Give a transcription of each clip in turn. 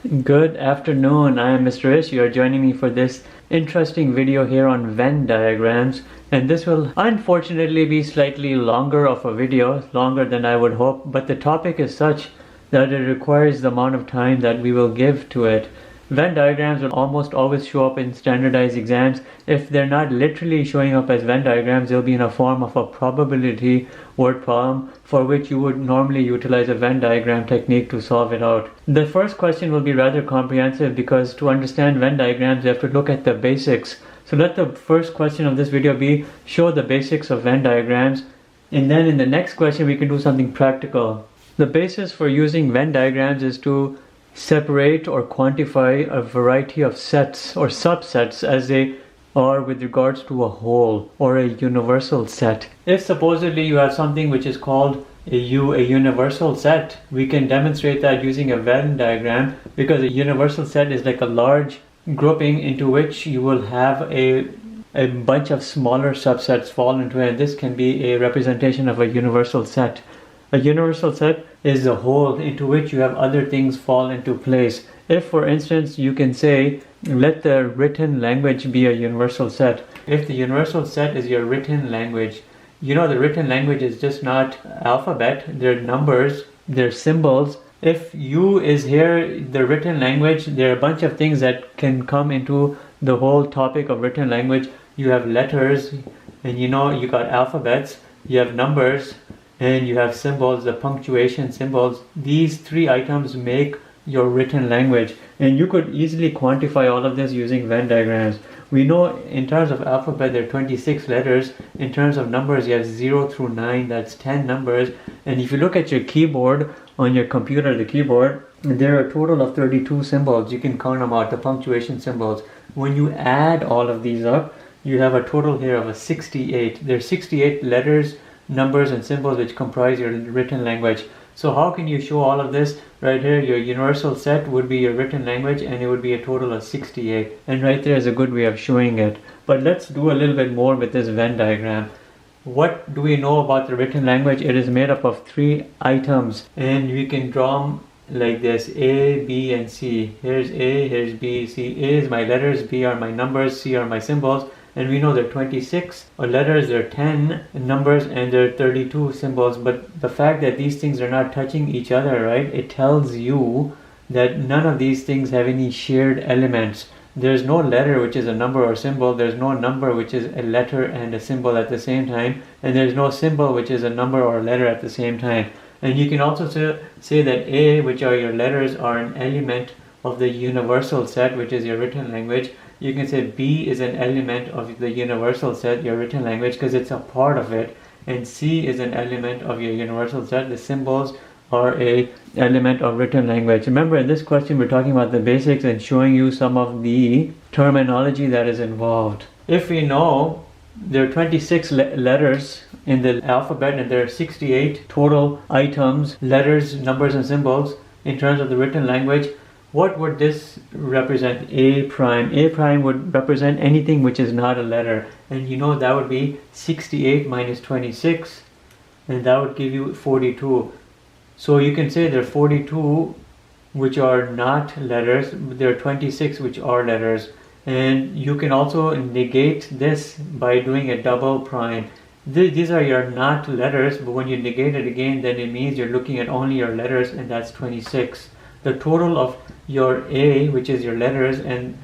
Good afternoon, I am Mr. Ish. You are joining me for this interesting video here on Venn diagrams, and this will unfortunately be slightly longer of a video, longer than I would hope, but the topic is such that it requires the amount of time that we will give to it. Venn diagrams will almost always show up in standardized exams. If they're not literally showing up as Venn diagrams, they'll be in a form of a probability word problem for which you would normally utilize a Venn diagram technique to solve it out. The first question will be rather comprehensive because to understand Venn diagrams you have to look at the basics. So let the first question of this video be show the basics of Venn diagrams, and then in the next question we can do something practical. The basis for using Venn diagrams is to separate or quantify a variety of sets or subsets as they are with regards to a whole or a universal set. If supposedly you have something which is called a universal set, we can demonstrate that using a Venn diagram, because a universal set is like a large grouping into which you will have a bunch of smaller subsets fall into it, and this can be a representation of a universal set. A universal set is a whole into which you have other things fall into place. If, for instance, you can say, let the written language be a universal set. If the universal set is your written language, you know the written language is just not alphabet, they're numbers, they're symbols. If U is here, the written language, there are a bunch of things that can come into the whole topic of written language. You have letters, and you got alphabets, you have numbers, and you have symbols, the punctuation symbols. These three items make your written language, and you could easily quantify all of this using Venn diagrams. We know in terms of alphabet there are 26 letters. In terms of numbers you have 0 through 9, that's 10 numbers. And if you look at your keyboard on your computer, the keyboard, there are a total of 32 symbols. You can count them out, the punctuation symbols. When you add all of these up, you have a total here of 68. There are 68 letters, numbers and symbols which comprise your written language. So how can you show all of this? Right here, your universal set would be your written language, and it would be a total of 68. And right there is a good way of showing it. But let's do a little bit more with this Venn diagram. What do we know about the written language? It is made up of 3 items, and we can draw them like this: A, B, and C. Here's A, here's B, C. A is my letters, B are my numbers, C are my symbols. And we know there are 26 letters, there are 10 numbers, and there are 32 symbols. But the fact that these things are not touching each other, right, it tells you that none of these things have any shared elements. There's no letter which is a number or symbol, there's no number which is a letter and a symbol at the same time, and there's no symbol which is a number or a letter at the same time. And you can also say that A, which are your letters, are an element of the universal set, which is your written language. You can say B is an element of the universal set, your written language, because it's a part of it. And C is an element of your universal set. The symbols are a element of written language. Remember, in this question we're talking about the basics and showing you some of the terminology that is involved. If we know there are 26 letters in the alphabet and there are 68 total items, letters, numbers and symbols in terms of the written language, what would this represent? A prime. A prime would represent anything which is not a letter. And that would be 68 minus 26. And that would give you 42. So you can say there are 42 which are not letters. There are 26 which are letters. And you can also negate this by doing a double prime. These are your not letters, but when you negate it again, then it means you're looking at only your letters, and that's 26. The total of your A, which is your letters, and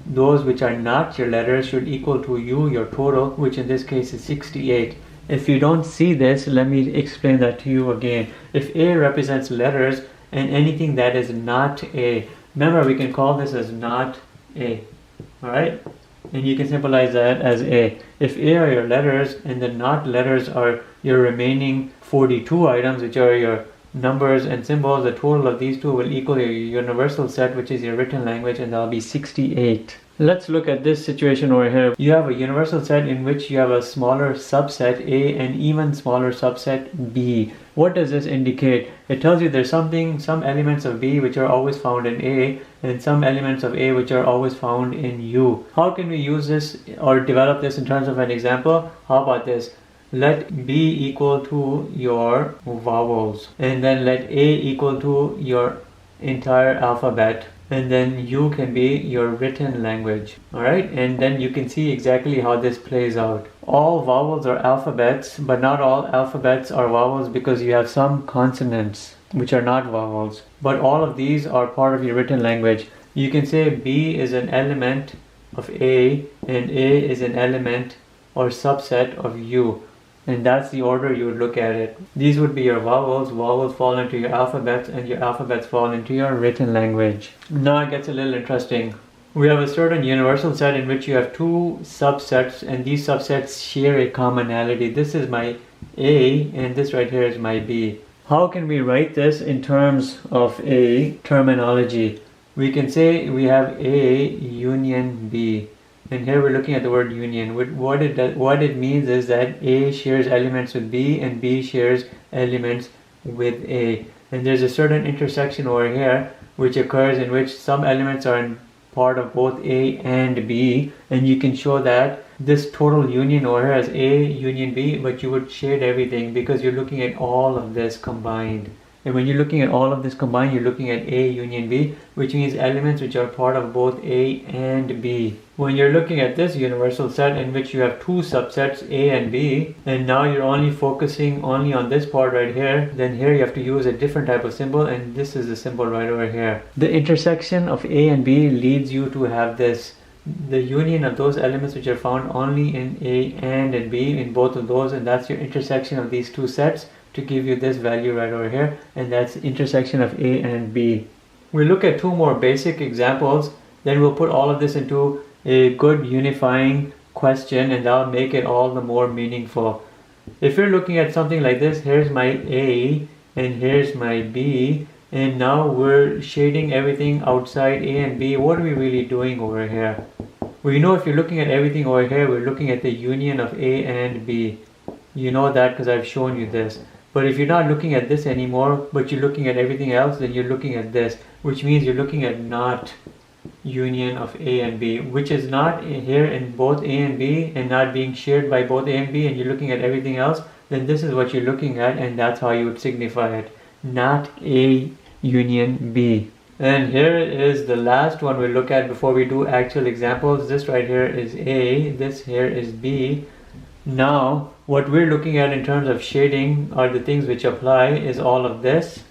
those which are not your letters should equal to your total, which in this case is 68. If you don't see this, let me explain that to you again. If A represents letters and anything that is not A, remember we can call this as not A, alright? And you can symbolize that as A. If A are your letters and the not letters are your remaining 42 items, which are your numbers and symbols, the total of these two will equal your universal set, which is your written language, and that'll be 68. Let's look at this situation over here. You have a universal set in which you have a smaller subset A and even smaller subset B. What does this indicate? It tells you there's some elements of B which are always found in A, and some elements of A which are always found in U. How can we use this or develop this in terms of an example? How about this? Let B equal to your vowels, and then let A equal to your entire alphabet, and then U can be your written language. Alright, and then you can see exactly how this plays out. All vowels are alphabets, but not all alphabets are vowels because you have some consonants which are not vowels. But all of these are part of your written language. You can say B is an element of A and A is an element or subset of U. And that's the order you would look at it. These would be your vowels. Vowels fall into your alphabets and your alphabets fall into your written language. Now it gets a little interesting. We have a certain universal set in which you have two subsets and these subsets share a commonality. This is my A and this right here is my B. How can we write this in terms of a terminology? We can say we have A union B. And here we're looking at the word union. What it means is that A shares elements with B and B shares elements with A. And there's a certain intersection over here which occurs in which some elements are in part of both A and B. And you can show that this total union over here is A union B, but you would shade everything because you're looking at all of this combined. And when you're looking at all of this combined, you're looking at A union B, which means elements which are part of both A and B. When you're looking at this universal set in which you have two subsets A and B, and now you're only focusing only on this part right here, then here you have to use a different type of symbol, and this is the symbol right over here. The intersection of A and B leads you to have this. The union of those elements which are found only in A and in B, in both of those, and that's your intersection of these two sets to give you this value right over here, and that's the intersection of A and B. We'll look at two more basic examples, then we'll put all of this into a good unifying question, and that'll make it all the more meaningful. If you're looking at something like this, here's my A and here's my B, and now we're shading everything outside A and B. What are we really doing over here? Well, you know, if you're looking at everything over here, we're looking at the union of A and B. You know that because I've shown you this. But if you're not looking at this anymore, but you're looking at everything else, then you're looking at this, which means you're looking at not union of A and B, which is not here in both A and B and not being shared by both A and B, and you're looking at everything else, then this is what you're looking at, and that's how you would signify it. Not A union B. And here is the last one we'll look at before we do actual examples. This right here is A, this here is B. Now, what we're looking at in terms of shading are the things which apply is all of this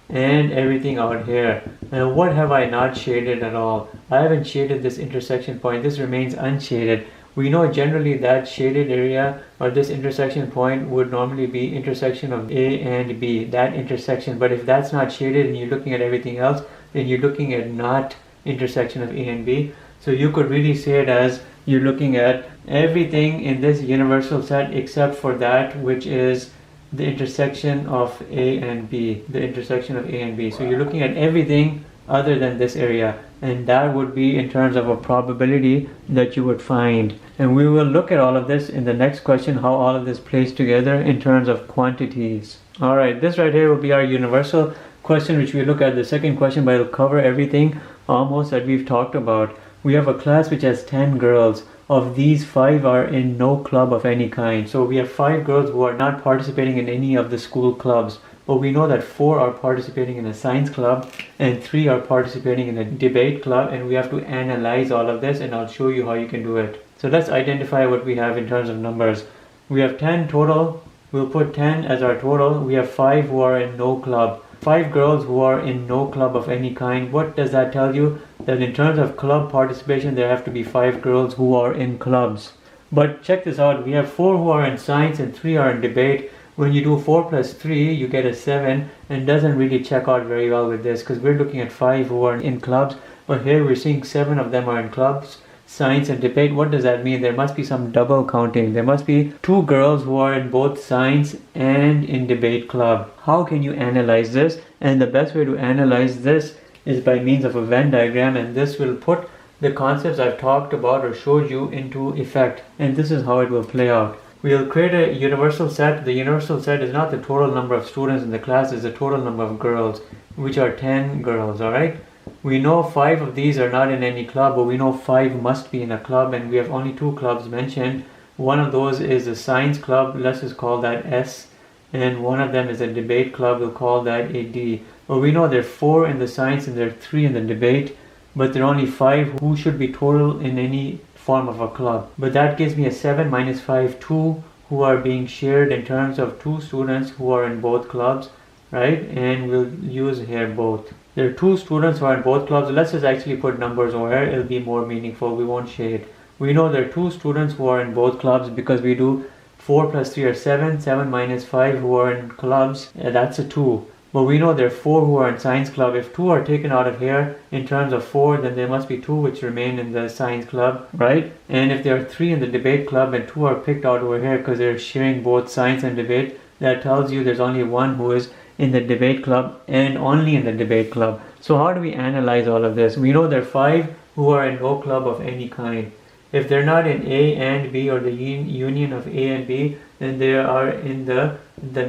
and everything out here. And what have I not shaded at all? I haven't shaded this intersection point. This remains unshaded. We know generally that shaded area or this intersection point would normally be intersection of A and B, that intersection. But if that's not shaded and you're looking at everything else, then you're looking at not intersection of A and B. So you could really say it as you're looking at everything in this universal set except for that which is the intersection of A and B, the intersection of A and B. So you're looking at everything other than this area, and that would be in terms of a probability that you would find. And we will look at all of this in the next question, how all of this plays together in terms of quantities. Alright, this right here will be our universal question, which we look at the second question, but it'll cover everything almost that we've talked about. We have a class which has 10 girls. Of these, 5 are in no club of any kind. So we have 5 girls who are not participating in any of the school clubs. But we know that 4 are participating in a science club and 3 are participating in a debate club, and we have to analyze all of this, and I'll show you how you can do it. So let's identify what we have in terms of numbers. We have 10 total. We'll put 10 as our total. We have 5 who are in no club. 5 girls who are in no club of any kind. What does that tell you? That in terms of club participation, there have to be 5 girls who are in clubs. But check this out. We have 4 who are in science and 3 are in debate. When you do 4 plus 3, you get a 7, and doesn't really check out very well with this because we're looking at 5 who are in clubs, but here we're seeing 7 of them are in clubs, science and debate. What does that mean? There must be some double counting. There must be 2 girls who are in both science and in debate club. How can you analyze this? And the best way to analyze this is by means of a Venn diagram, and this will put the concepts I've talked about or showed you into effect, and this is how it will play out. We'll create a universal set. The universal set is not the total number of students in the class, it's the total number of girls, which are 10 girls, alright? We know 5 of these are not in any club, but we know 5 must be in a club, and we have only 2 clubs mentioned. One of those is a science club, let's just call that S, and one of them is a debate club, we'll call that a D. Well, we know there are 4 in the science and there are 3 in the debate, but there are only 5 who should be total in any form of a club. But that gives me a 7 minus 5, 2 who are being shared in terms of 2 students who are in both clubs, right? And we'll use here both. There are 2 students who are in both clubs. Let's just actually put numbers over here. It'll be more meaningful. We won't shade. We know there are 2 students who are in both clubs because we do 4 plus 3 are 7. 7 minus 5 who are in clubs. That's a 2. But we know there are 4 who are in science club. If 2 are taken out of here in terms of 4, then there must be 2 which remain in the science club, right? And if there are 3 in the debate club and 2 are picked out over here because they're sharing both science and debate, that tells you there's only 1 who is in the debate club and only in the debate club. So how do we analyze all of this? We know there are 5 who are in no club of any kind. If they're not in A and B or the union of A and B, then they are in the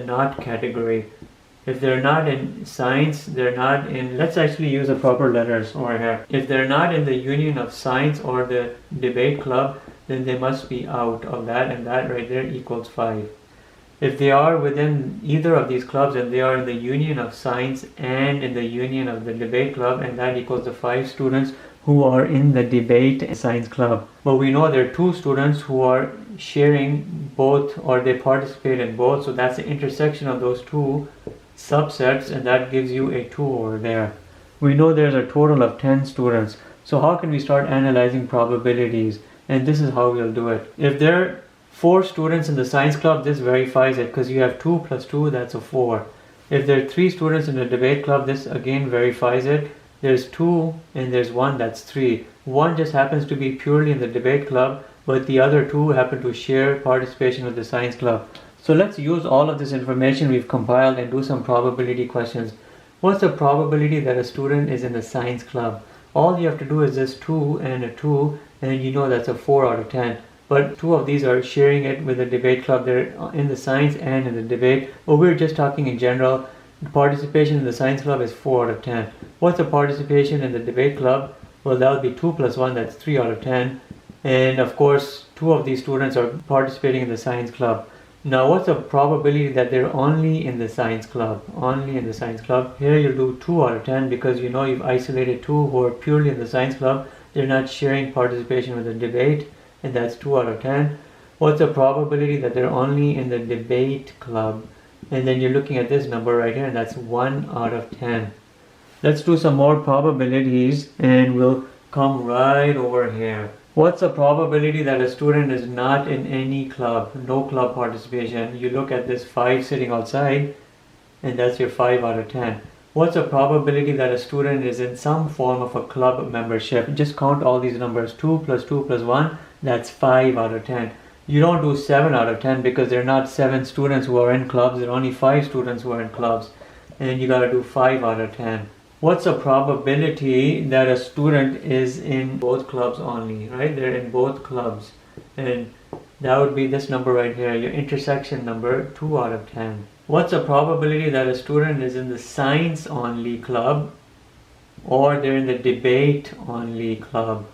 not category. If they're not in science, they're not in, let's actually use the proper letters over here. If they're not in the union of science or the debate club, then they must be out of that, and that right there equals 5. If they are within either of these clubs and they are in the union of science and in the union of the debate club, and that equals the 5 students who are in the debate and science club. But we know there are 2 students who are sharing both, or they participate in both, so that's the intersection of those 2 subsets, and that gives you a 2 over there. We know there's a total of 10 students. So how can we start analyzing probabilities? And this is how we'll do it. If there are 4 students in the science club, this verifies it because you have 2 plus 2, that's a 4. If there are 3 students in the debate club, this again verifies it. There's 2 and there's 1, that's 3. 1 just happens to be purely in the debate club, but the other 2 happen to share participation with the science club. So let's use all of this information we've compiled and do some probability questions. What's the probability that a student is in the science club? All you have to do is this 2 and a 2, and you know that's a 4 out of 10. But 2 of these are sharing it with the debate club. They're in the science and in the debate. But we're just talking in general. Participation in the science club is 4 out of 10. What's the participation in the debate club? Well, that would be 2 plus 1, that's 3 out of 10. And of course, 2 of these students are participating in the science club. Now, what's the probability that they're only in the science club? Only in the science club. Here you'll do 2 out of 10 because you know you've isolated 2 who are purely in the science club. They're not sharing participation with the debate, and that's 2 out of 10. What's the probability that they're only in the debate club? And then you're looking at this number right here, and that's 1 out of 10. Let's do some more probabilities, and we'll come right over here. What's the probability that a student is not in any club, no club participation? You look at this 5 sitting outside, and that's your 5 out of 10. What's the probability that a student is in some form of a club membership? Just count all these numbers. 2 plus 2 plus 1, that's 5 out of 10. You don't do 7 out of 10 because there are not 7 students who are in clubs. There are only 5 students who are in clubs. And you got to do 5 out of 10. What's the probability that a student is in both clubs only, right? They're in both clubs. And that would be this number right here, your intersection number, 2 out of 10. What's the probability that a student is in the science only club or they're in the debate only club?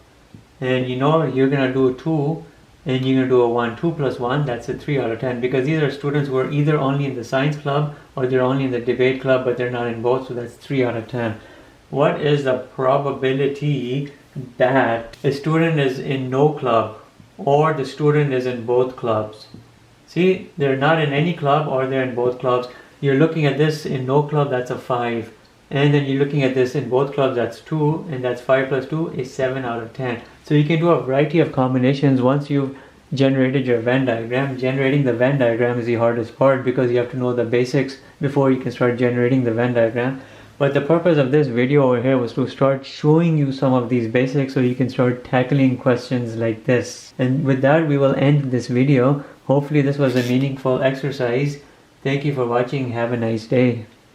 And you know you're going to do a 2 and you're going to do a 1. 2 plus 1, that's a 3 out of 10 because these are students who are either only in the science club or they're only in the debate club, but they're not in both, so that's 3 out of 10. What is the probability that a student is in no club or the student is in both clubs? See, they're not in any club or they're in both clubs. You're looking at this in no club, that's a 5. And then you're looking at this in both clubs, that's 2, and that's 5 plus 2 is 7 out of 10. So you can do a variety of combinations once you've generated your Venn diagram. Generating the Venn diagram is the hardest part because you have to know the basics before you can start generating the Venn diagram. But the purpose of this video over here was to start showing you some of these basics so you can start tackling questions like this. And with that, we will end this video. Hopefully this was a meaningful exercise. Thank you for watching. Have a nice day.